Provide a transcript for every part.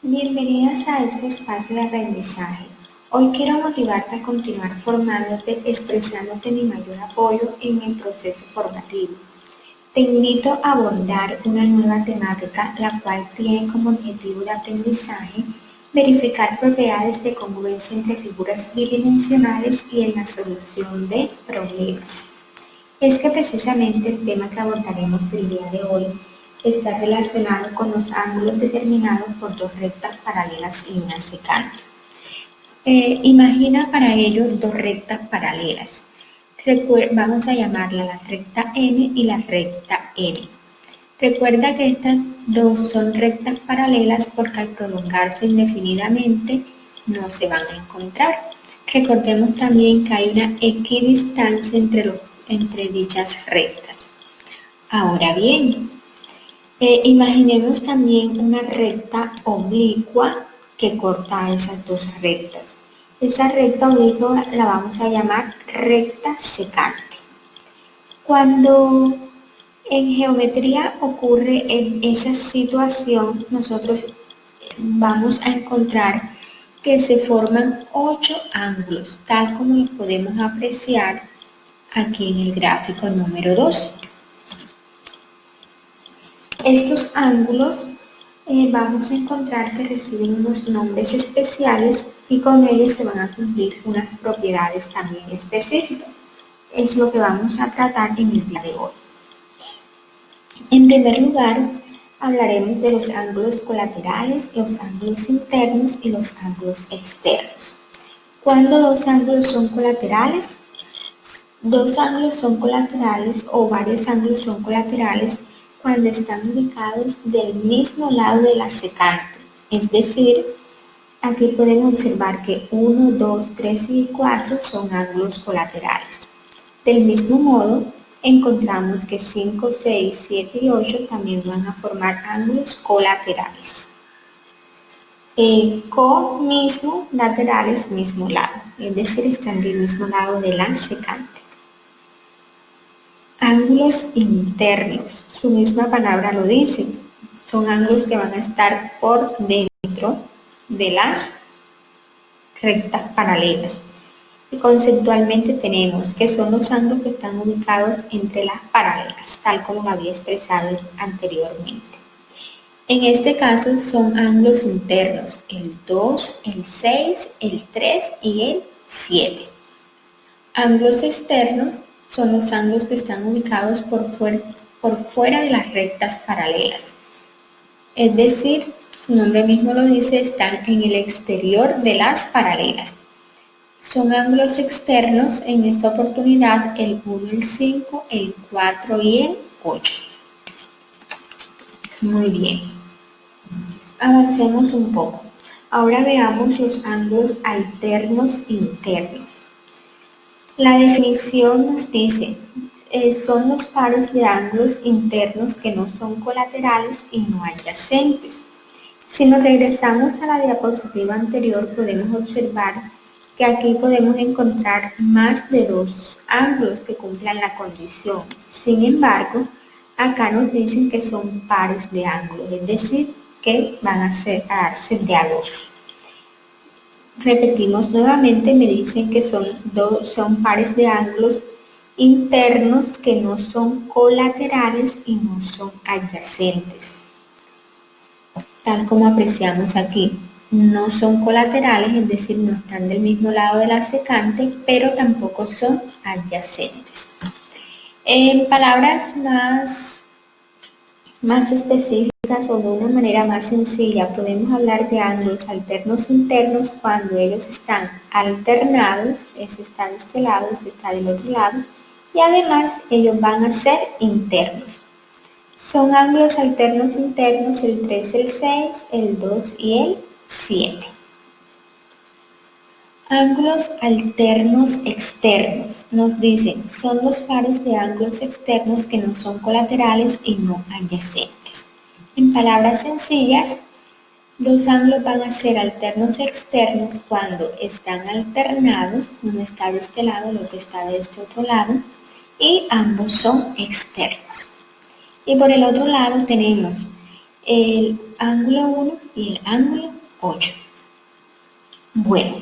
Bienvenidas a este espacio de aprendizaje. Hoy quiero motivarte a continuar formándote, expresándote mi mayor apoyo en el proceso formativo. Te invito a abordar una nueva temática, la cual tiene como objetivo de aprendizaje verificar propiedades de congruencia entre figuras bidimensionales y en la solución de problemas. Es que precisamente el tema que abordaremos el día de hoy está relacionado con los ángulos determinados por dos rectas paralelas y una secante. Imagina para ello dos rectas paralelas. Vamos a llamarla la recta M y la recta N. Recuerda que estas dos son rectas paralelas porque al prolongarse indefinidamente no se van a encontrar. Recordemos también que hay una equidistancia entre dichas rectas. Ahora bien, imaginemos también una recta oblicua que corta esas dos rectas. Esa recta oblicua la vamos a llamar recta secante. Cuando en geometría ocurre en esa situación, nosotros vamos a encontrar que se forman 8 ángulos, tal como los podemos apreciar aquí en el gráfico número 2. Estos ángulos vamos a encontrar que reciben unos nombres especiales y con ellos se van a cumplir unas propiedades también específicas. Es lo que vamos a tratar en el día de hoy. En primer lugar, hablaremos de los ángulos colaterales, los ángulos internos y los ángulos externos. ¿Cuándo dos ángulos son colaterales? Dos ángulos son colaterales o varios ángulos son colaterales cuando están ubicados del mismo lado de la secante. Es decir, aquí podemos observar que 1, 2, 3 y 4 son ángulos colaterales. Del mismo modo, encontramos que 5, 6, 7 y 8 también van a formar ángulos colaterales. Mismo, laterales, mismo lado, es decir, están del mismo lado de la secante. Ángulos internos, su misma palabra lo dice, son ángulos que van a estar por dentro de las rectas paralelas. Y conceptualmente tenemos que son los ángulos que están ubicados entre las paralelas, tal como lo había expresado anteriormente. En este caso son ángulos internos, el 2, el 6, el 3 y el 7. Ángulos externos son los ángulos que están ubicados por fuera de las rectas paralelas. Es decir, su nombre mismo lo dice, están en el exterior de las paralelas. Son ángulos externos en esta oportunidad el 1, el 5, el 4 y el 8. Muy bien. Avancemos un poco. Ahora veamos los ángulos alternos internos. La definición nos dice, son los pares de ángulos internos que no son colaterales y no adyacentes. Si nos regresamos a la diapositiva anterior, podemos observar que aquí podemos encontrar más de dos ángulos que cumplan la condición. Sin embargo, acá nos dicen que son pares de ángulos, es decir, que van a darse de a dos. Repetimos nuevamente, me dicen que son pares de ángulos internos que no son colaterales y no son adyacentes. Tal como apreciamos aquí, no son colaterales, es decir, no están del mismo lado de la secante, pero tampoco son adyacentes. En palabras más específicas o de una manera más sencilla, podemos hablar de ángulos alternos internos cuando ellos están alternados, ese está de este lado, ese está del otro lado, y además ellos van a ser internos. Son ángulos alternos internos el 3, el 6, el 2 y el 7. Ángulos alternos externos, nos dicen, son los pares de ángulos externos que no son colaterales y no adyacentes. En palabras sencillas, dos ángulos van a ser alternos externos cuando están alternados, uno está de este lado, el otro está de este otro lado, y ambos son externos. Y por el otro lado tenemos el ángulo 1 y el ángulo 8. Bueno,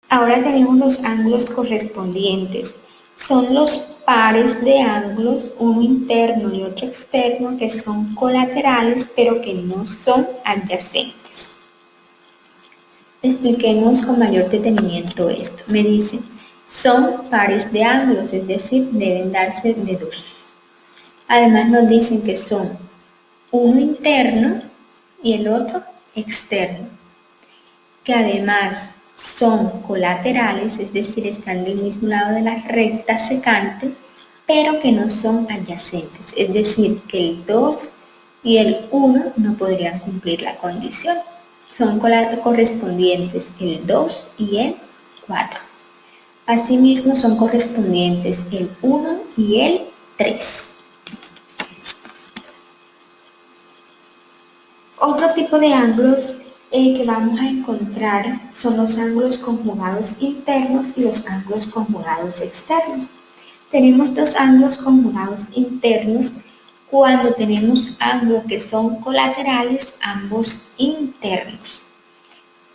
ahora tenemos los ángulos correspondientes. Son los pares de ángulos, uno interno y otro externo, que son colaterales, pero que no son adyacentes. Expliquemos con mayor detenimiento esto. Me dicen, son pares de ángulos, es decir, deben darse de dos. Además nos dicen que son uno interno y el otro externo, que además son colaterales, es decir, están del mismo lado de la recta secante, pero que no son adyacentes, es decir, que el 2 y el 1 no podrían cumplir la condición. Son correspondientes el 2 y el 4. Asimismo, son correspondientes el 1 y el 3. Otro tipo de ángulos que vamos a encontrar son los ángulos conjugados internos y los ángulos conjugados externos. Tenemos dos ángulos conjugados internos cuando tenemos ángulos que son colaterales, ambos internos.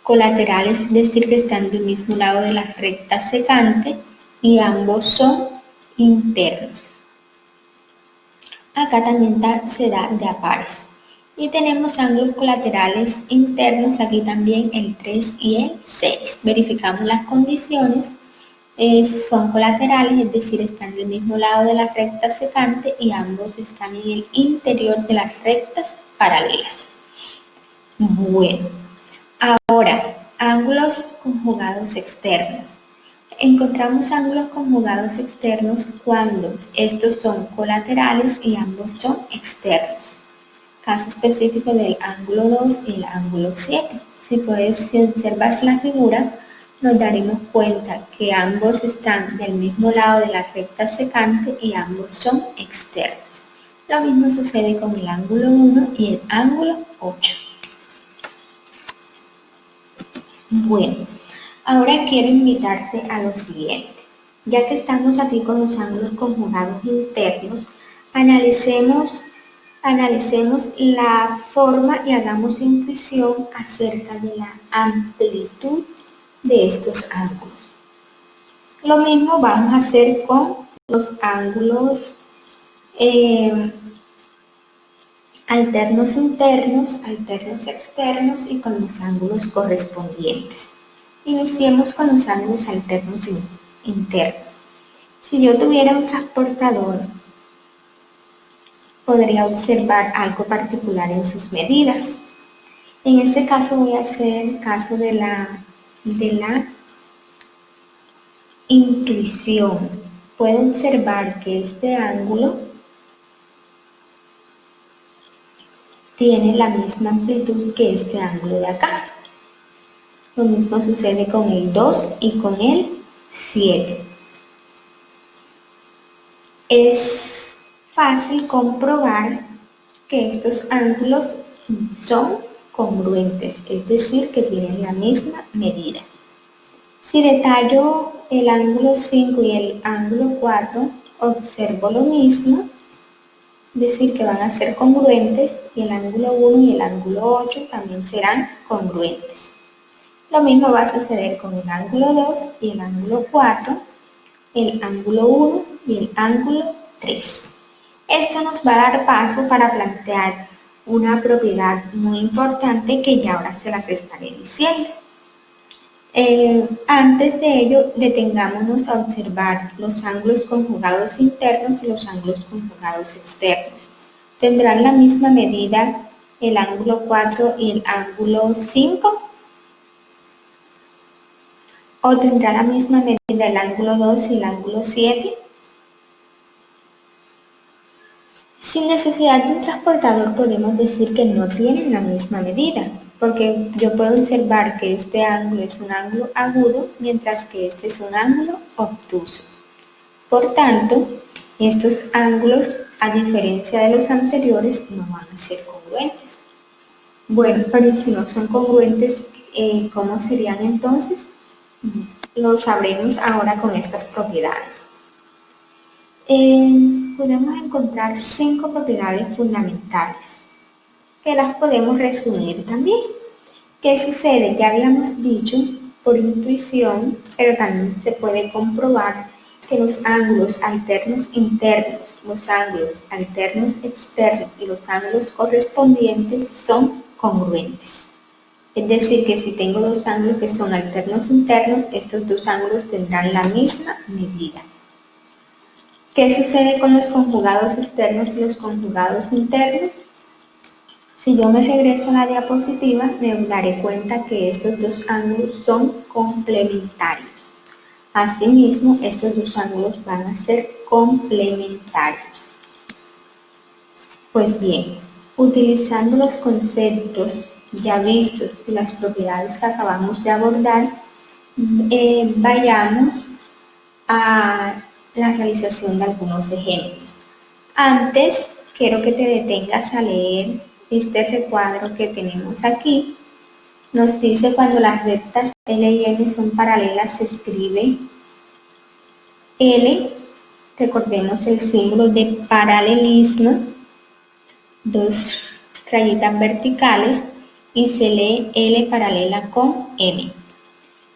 Colaterales es decir que están del mismo lado de la recta secante y ambos son internos. Acá también se da de a pares. Y tenemos ángulos colaterales internos, aquí también el 3 y el 6. Verificamos las condiciones. Son colaterales, es decir, están del mismo lado de la recta secante y ambos están en el interior de las rectas paralelas. Bueno, ahora, ángulos conjugados externos. Encontramos ángulos conjugados externos cuando estos son colaterales y ambos son externos. Caso específico del ángulo 2 y el ángulo 7. Si observas la figura, nos daremos cuenta que ambos están del mismo lado de la recta secante y ambos son externos. Lo mismo sucede con el ángulo 1 y el ángulo 8. Bueno, ahora quiero invitarte a lo siguiente. Ya que estamos aquí con los ángulos conjugados internos, analicemos la forma y hagamos intuición acerca de la amplitud de estos ángulos. Lo mismo vamos a hacer con los ángulos alternos internos, alternos externos y con los ángulos correspondientes. Iniciemos con los ángulos alternos internos. Si yo tuviera un transportador, podría observar algo particular en sus medidas. En este caso voy a hacer caso de la intuición. Puedo observar que este ángulo tiene la misma amplitud que este ángulo de acá. Lo mismo sucede con el 2 y con el 7. Es fácil comprobar que estos ángulos son congruentes, es decir, que tienen la misma medida. Si detallo el ángulo 5 y el ángulo 4, observo lo mismo, es decir, que van a ser congruentes, y el ángulo 1 y el ángulo 8 también serán congruentes. Lo mismo va a suceder con el ángulo 2 y el ángulo 4, el ángulo 1 y el ángulo 3. Esto nos va a dar paso para plantear una propiedad muy importante que ya ahora se las estaré diciendo. Antes de ello, detengámonos a observar los ángulos conjugados internos y los ángulos conjugados externos. ¿Tendrán la misma medida el ángulo 4 y el ángulo 5? ¿O tendrá la misma medida el ángulo 2 y el ángulo 7? Sin necesidad de un transportador podemos decir que no tienen la misma medida, porque yo puedo observar que este ángulo es un ángulo agudo, mientras que este es un ángulo obtuso. Por tanto, estos ángulos, a diferencia de los anteriores, no van a ser congruentes. Bueno, pero si no son congruentes, ¿cómo serían entonces? Lo sabremos ahora con estas propiedades. Podemos encontrar 5 propiedades fundamentales que las podemos resumir también. ¿Qué sucede? Ya habíamos dicho por intuición, pero también se puede comprobar que los ángulos alternos internos, los ángulos alternos externos y los ángulos correspondientes son congruentes. Es decir, que si tengo dos ángulos que son alternos internos, estos dos ángulos tendrán la misma medida. ¿Qué sucede con los conjugados externos y los conjugados internos? Si yo me regreso a la diapositiva, me daré cuenta que estos dos ángulos son complementarios. Asimismo, estos dos ángulos van a ser complementarios. Pues bien, utilizando los conceptos ya vistos y las propiedades que acabamos de abordar, vayamos a la realización de algunos ejemplos. Antes, quiero que te detengas a leer este recuadro que tenemos aquí. Nos dice cuando las rectas L y M son paralelas, se escribe L, recordemos el símbolo de paralelismo, dos rayitas verticales, y se lee L paralela con M.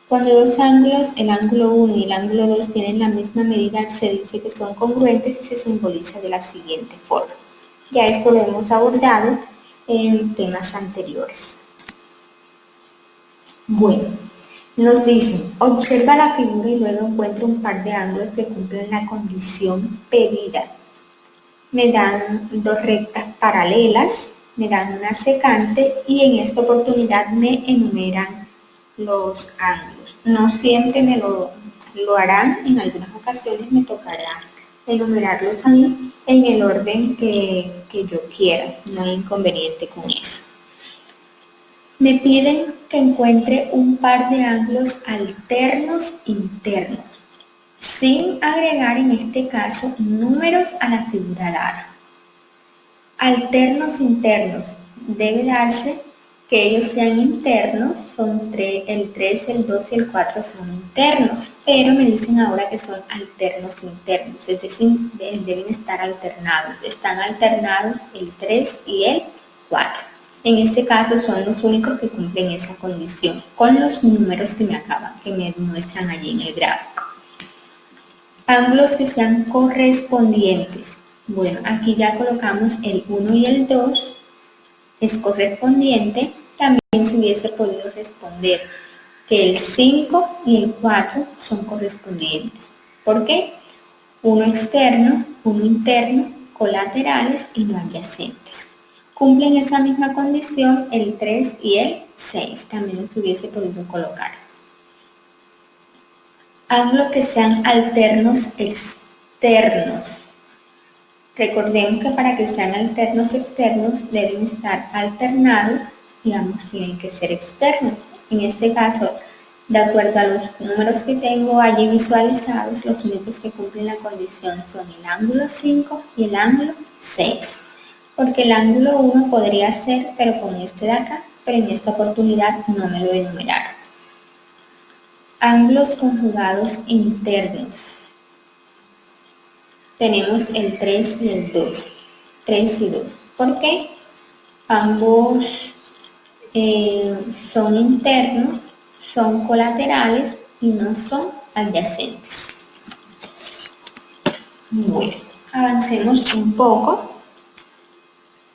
Cuando dos ángulos, el ángulo 1 y el ángulo 2 tienen la misma medida, se dice que son congruentes y se simboliza de la siguiente forma. Ya esto lo hemos abordado en temas anteriores. Bueno, nos dicen, observa la figura y luego encuentra un par de ángulos que cumplen la condición pedida. Me dan dos rectas paralelas, me dan una secante y en esta oportunidad me enumeran los ángulos. No siempre me lo harán, en algunas ocasiones me tocará enumerarlos a mí en el orden que yo quiera, no hay inconveniente con eso. Me piden que encuentre un par de ángulos alternos internos, sin agregar en este caso números a la figura dada. Alternos internos, debe darse que ellos sean internos, son el 3, el 2 y el 4 son internos, pero me dicen ahora que son alternos internos, es decir, deben estar alternados. Están alternados el 3 y el 4. En este caso son los únicos que cumplen esa condición, con los números que me muestran allí en el gráfico. Ángulos que sean correspondientes. Bueno, aquí ya colocamos el 1 y el 2, es correspondiente. También se hubiese podido responder que el 5 y el 4 son correspondientes. ¿Por qué? Uno externo, uno interno, colaterales y no adyacentes. Cumplen esa misma condición el 3 y el 6, también se hubiese podido colocar. Ángulos que sean alternos externos. Recordemos que para que sean alternos externos deben estar alternados y ambos tienen que ser externos. En este caso, de acuerdo a los números que tengo allí visualizados, los únicos que cumplen la condición son el ángulo 5 y el ángulo 6. Porque el ángulo 1 podría ser, pero con este de acá, pero en esta oportunidad no me lo enumeraron. Ángulos conjugados internos. Tenemos el 3 y el 2, 3 y 2. ¿Por qué? Ambos son internos, son colaterales y no son adyacentes. Bueno, avancemos un poco.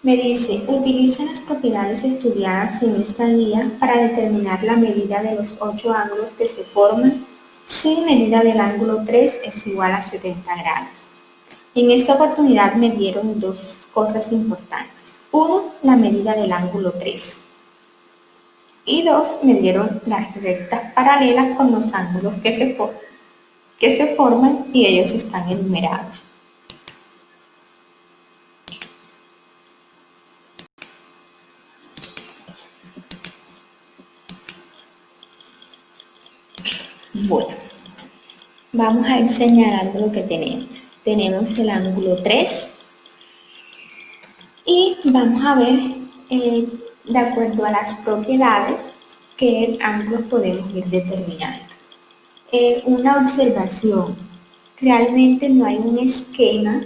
Me dice, utiliza las propiedades estudiadas en esta guía para determinar la medida de los 8 ángulos que se forman si medida del ángulo 3 es igual a 70 grados. En esta oportunidad me dieron dos cosas importantes. Uno, la medida del ángulo 3. Y dos, me dieron las rectas paralelas con los ángulos que se forman y ellos están enumerados. Bueno, vamos a ir señalando lo que tenemos. Tenemos el ángulo 3 y vamos a ver, de acuerdo a las propiedades, qué ángulos podemos ir determinando. Una observación, realmente no hay un esquema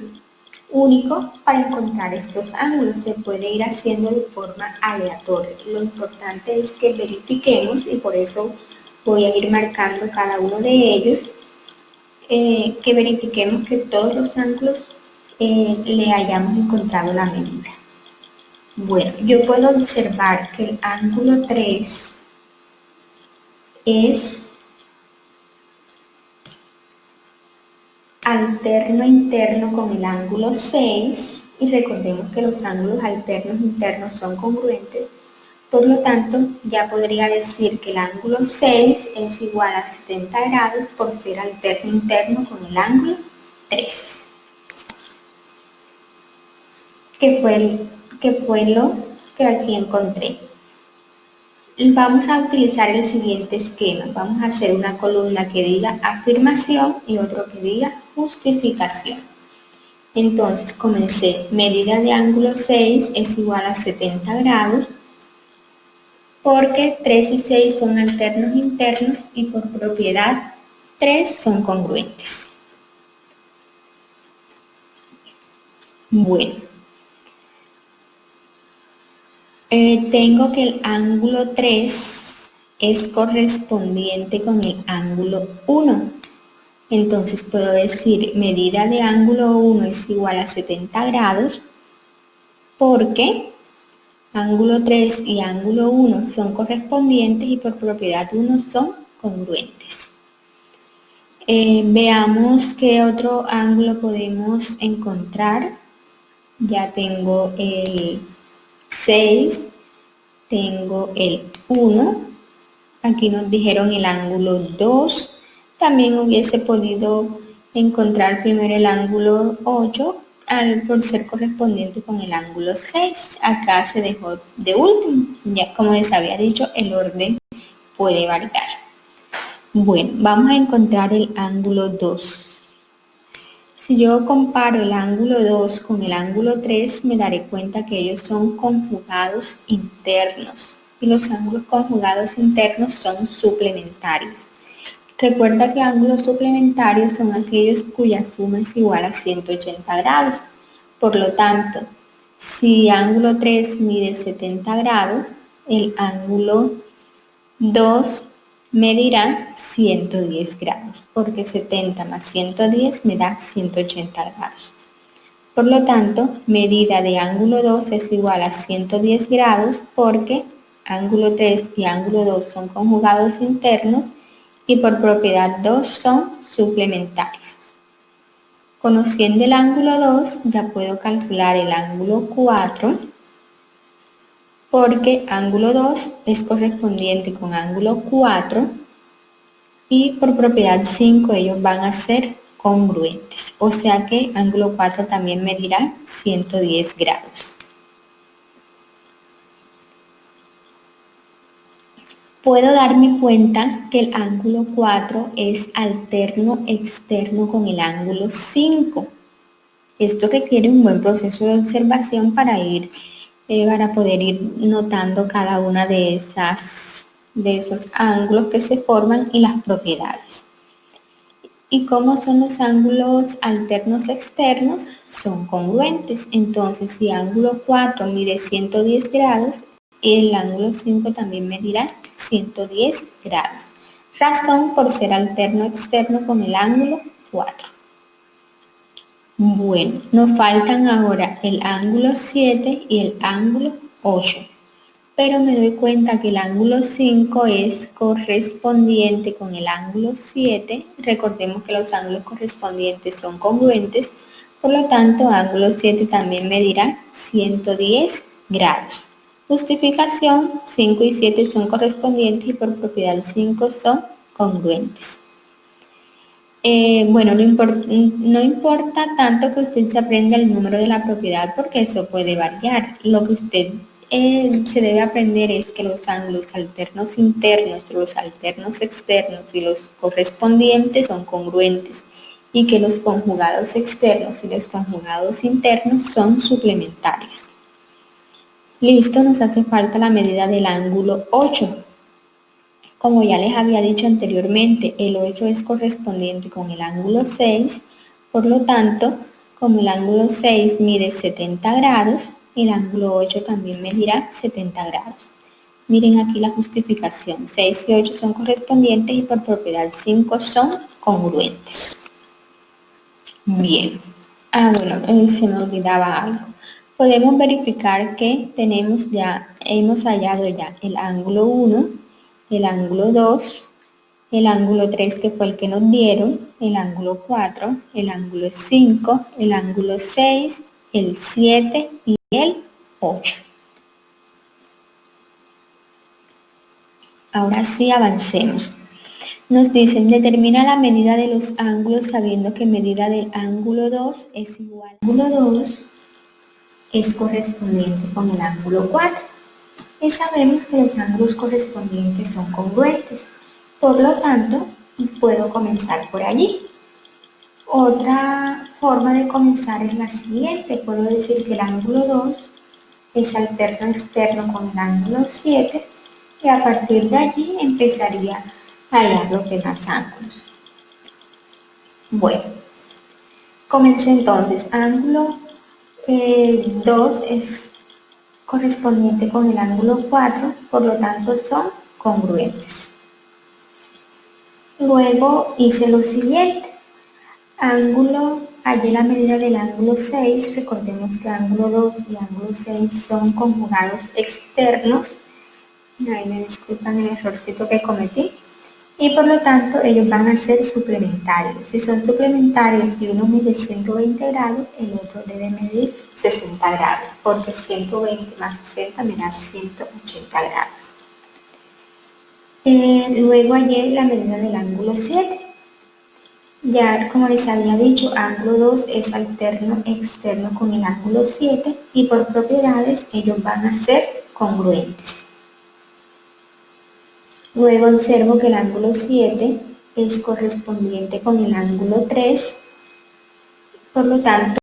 único para encontrar estos ángulos. Se puede ir haciendo de forma aleatoria. Lo importante es que verifiquemos, y por eso voy a ir marcando cada uno de ellos, que verifiquemos que todos los ángulos le hayamos encontrado la medida. Bueno, yo puedo observar que el ángulo 3 es alterno interno con el ángulo 6, y recordemos que los ángulos alternos internos son congruentes. Por lo tanto, ya podría decir que el ángulo 6 es igual a 70 grados por ser alterno interno con el ángulo 3. Que fue lo que aquí encontré. Vamos a utilizar el siguiente esquema. Vamos a hacer una columna que diga afirmación y otro que diga justificación. Entonces, comencé. Medida de ángulo 6 es igual a 70 grados porque 3 y 6 son alternos internos y por propiedad 3 son congruentes. Bueno. Tengo que el ángulo 3 es correspondiente con el ángulo 1. Entonces puedo decir medida de ángulo 1 es igual a 70 grados porque ángulo 3 y ángulo 1 son correspondientes y por propiedad 1 son congruentes. Veamos qué otro ángulo podemos encontrar. Ya tengo el 6, tengo el 1, aquí nos dijeron el ángulo 2, también hubiese podido encontrar primero el ángulo 8 por ser correspondiente con el ángulo 6, acá se dejó de último, ya como les había dicho el orden puede variar. Bueno, vamos a encontrar el ángulo 2. Si yo comparo el ángulo 2 con el ángulo 3, me daré cuenta que ellos son conjugados internos y los ángulos conjugados internos son suplementarios. Recuerda que ángulos suplementarios son aquellos cuya suma es igual a 180 grados. Por lo tanto, si ángulo 3 mide 70 grados, el ángulo 2 medirá 110 grados, porque 70 más 110 me da 180 grados. Por lo tanto, medida de ángulo 2 es igual a 110 grados porque ángulo 3 y ángulo 2 son conjugados internos y por propiedad 2 son suplementarios. Conociendo el ángulo 2, ya puedo calcular el ángulo 4 porque ángulo 2 es correspondiente con ángulo 4 y por propiedad 5 ellos van a ser congruentes, o sea que ángulo 4 también medirá 110 grados. Puedo darme cuenta que el ángulo 4 es alterno externo con el ángulo 5. Esto requiere un buen proceso de observación para poder ir notando cada una de esos ángulos que se forman y las propiedades. ¿Y cómo son los ángulos alternos externos? Son congruentes. Entonces, si ángulo 4 mide 110 grados, el ángulo 5 también medirá 110 grados. Razón por ser alterno externo con el ángulo 4. Bueno, nos faltan ahora el ángulo 7 y el ángulo 8. Pero me doy cuenta que el ángulo 5 es correspondiente con el ángulo 7. Recordemos que los ángulos correspondientes son congruentes, por lo tanto, ángulo 7 también medirá 110 grados. Justificación, 5 y 7 son correspondientes y por propiedad 5 son congruentes. Bueno, no importa tanto que usted se aprenda el número de la propiedad porque eso puede variar. Lo que usted se debe aprender es que los ángulos alternos internos, los alternos externos y los correspondientes son congruentes y que los conjugados externos y los conjugados internos son suplementarios. Listo, nos hace falta la medida del ángulo 8. Como ya les había dicho anteriormente, el 8 es correspondiente con el ángulo 6, por lo tanto, como el ángulo 6 mide 70 grados, el ángulo 8 también medirá 70 grados. Miren aquí la justificación. 6 y 8 son correspondientes y por propiedad 5 son congruentes. Bien. Se me olvidaba algo. Podemos verificar que hemos hallado ya el ángulo 1, el ángulo 2, el ángulo 3 que fue el que nos dieron, el ángulo 4, el ángulo 5, el ángulo 6, el 7 y el 8. Ahora sí avancemos. Nos dicen, determina la medida de los ángulos sabiendo que medida del ángulo 2 es igual. El ángulo 2 es correspondiente con el ángulo 4 y sabemos que los ángulos correspondientes son congruentes. Por lo tanto, puedo comenzar por allí. Otra forma de comenzar es la siguiente. Puedo decir que el ángulo 2 es alterno externo con el ángulo 7 y a partir de allí empezaría a hallar los demás ángulos. Bueno, comencé entonces. Ángulo 2 es correspondiente con el ángulo 4, por lo tanto son congruentes. Luego hice lo siguiente. Hallé la medida del ángulo 6, recordemos que ángulo 2 y ángulo 6 son conjugados externos. Ahí me disculpan el errorcito que cometí. Y por lo tanto ellos van a ser suplementarios. Si son suplementarios y uno mide 120 grados, el otro debe medir 60 grados, porque 120 más 60 me da 180 grados. Luego hallé la medida del ángulo 7. Ya como les había dicho, ángulo 2 es alterno externo con el ángulo 7 y por propiedades ellos van a ser congruentes. Luego observo que el ángulo 7 es correspondiente con el ángulo 3, por lo tanto,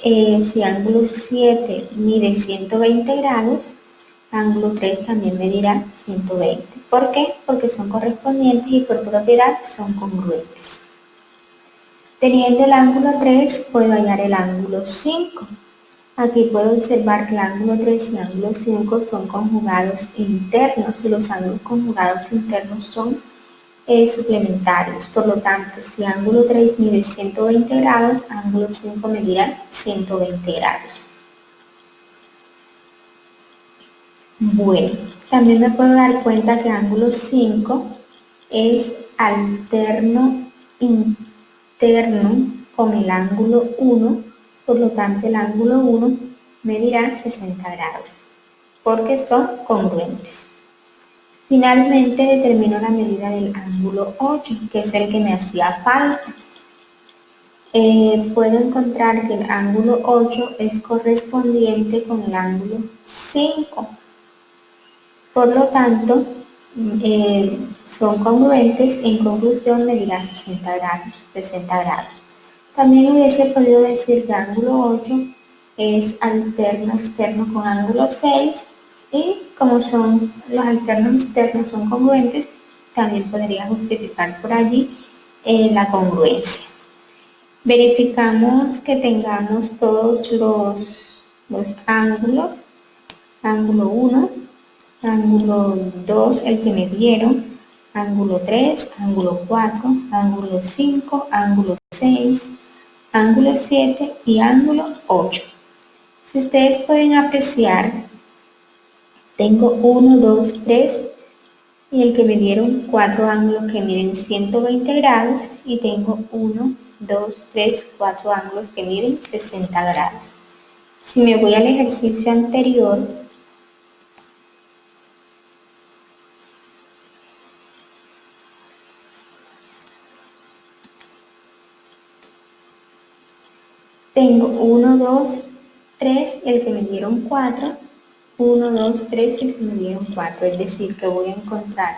si ángulo 7 mide 120 grados, ángulo 3 también medirá 120. ¿Por qué? Porque son correspondientes y por propiedad son congruentes. Teniendo el ángulo 3, puedo hallar el ángulo 5. Aquí puedo observar que el ángulo 3 y el ángulo 5 son conjugados internos y los ángulos conjugados internos son suplementarios. Por lo tanto, si ángulo 3 mide 120 grados, ángulo 5 medirá 120 grados. Bueno, también me puedo dar cuenta que ángulo 5 es alterno interno con el ángulo 1, por lo tanto el ángulo 1 medirá 60 grados, porque son congruentes. Finalmente determino la medida del ángulo 8, que es el que me hacía falta. Puedo encontrar que el ángulo 8 es correspondiente con el ángulo 5. Por lo tanto, son congruentes. En conclusión, medirá 60 grados, 60 grados. También hubiese podido decir que ángulo 8 es alterno externo con ángulo 6 y como son los alternos externos son congruentes, también podría justificar por allí la congruencia. Verificamos que tengamos todos los ángulos, ángulo 1, ángulo 2, el que me dieron, ángulo 3, ángulo 4, ángulo 5, ángulo 6, ángulo 7 y ángulo 8. Si ustedes pueden apreciar, tengo 1, 2, 3 y el que me dieron 4 ángulos que miden 120 grados y tengo 1, 2, 3, 4 ángulos que miden 60 grados. Si me voy al ejercicio anterior, tengo 1, 2, 3, el que me dieron 4, 1, 2, 3 y el que me dieron 4. Es decir, que voy a encontrar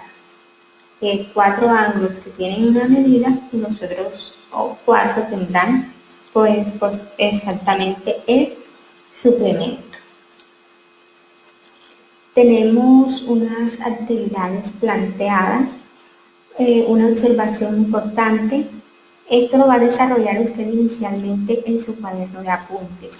4 ángulos que tienen una medida y los otros 4 tendrán pues exactamente el suplemento. Tenemos unas actividades planteadas. Una observación importante Esto lo va a desarrollar usted inicialmente en su cuaderno de apuntes.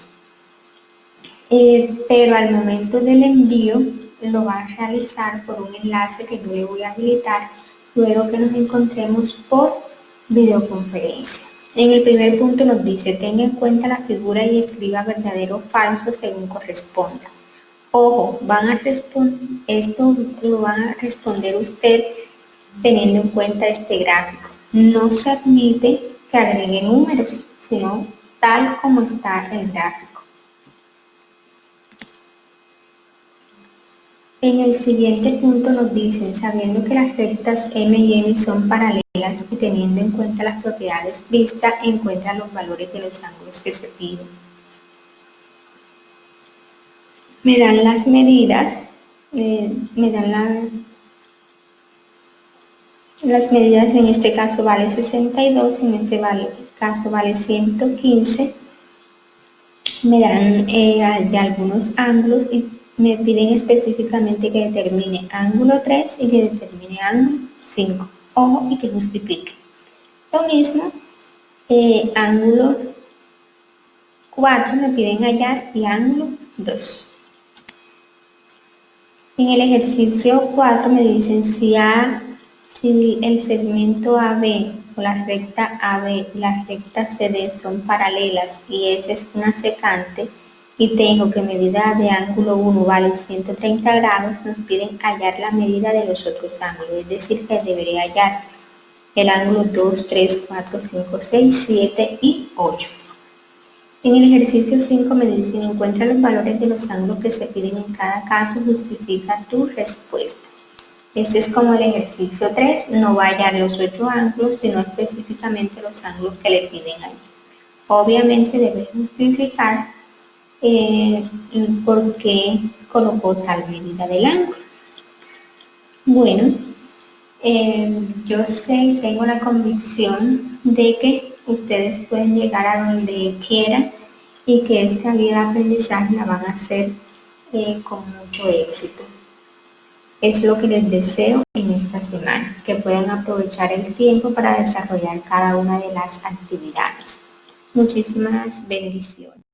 Pero al momento del envío lo va a realizar por un enlace que yo le voy a habilitar luego que nos encontremos por videoconferencia. En el primer punto nos dice, tenga en cuenta la figura y escriba verdadero o falso según corresponda. Ojo, esto lo van a responder usted teniendo en cuenta este gráfico. No se admite que agregue números, sino tal como está el gráfico. En el siguiente punto nos dicen, sabiendo que las rectas M y N son paralelas y teniendo en cuenta las propiedades vistas, encuentra los valores de los ángulos que se piden. Me dan las medidas, me dan las medidas, en este caso vale 62, en este caso vale 115. Me dan ya algunos ángulos y me piden específicamente que determine ángulo 3 y que determine ángulo 5. Ojo, y que justifique. Lo mismo, ángulo 4 me piden hallar y ángulo 2. En el ejercicio 4 me dicen si el segmento AB o la recta AB y la recta CD son paralelas y S es una secante y tengo que medida de ángulo 1 vale 130 grados, nos piden hallar la medida de los otros ángulos, es decir que debería hallar el ángulo 2, 3, 4, 5, 6, 7 y 8. En el ejercicio 5 me dicen, encuentra los valores de los ángulos que se piden en cada caso, justifica tu respuesta. Este es como el ejercicio 3, no va a hallar los 8 ángulos, sino específicamente los ángulos que le piden ahí. Obviamente debe justificar por qué colocó tal medida del ángulo. Bueno, yo sé, tengo la convicción de que ustedes pueden llegar a donde quieran y que esta guía de aprendizaje la van a hacer con mucho éxito. Es lo que les deseo en esta semana, que puedan aprovechar el tiempo para desarrollar cada una de las actividades. Muchísimas bendiciones.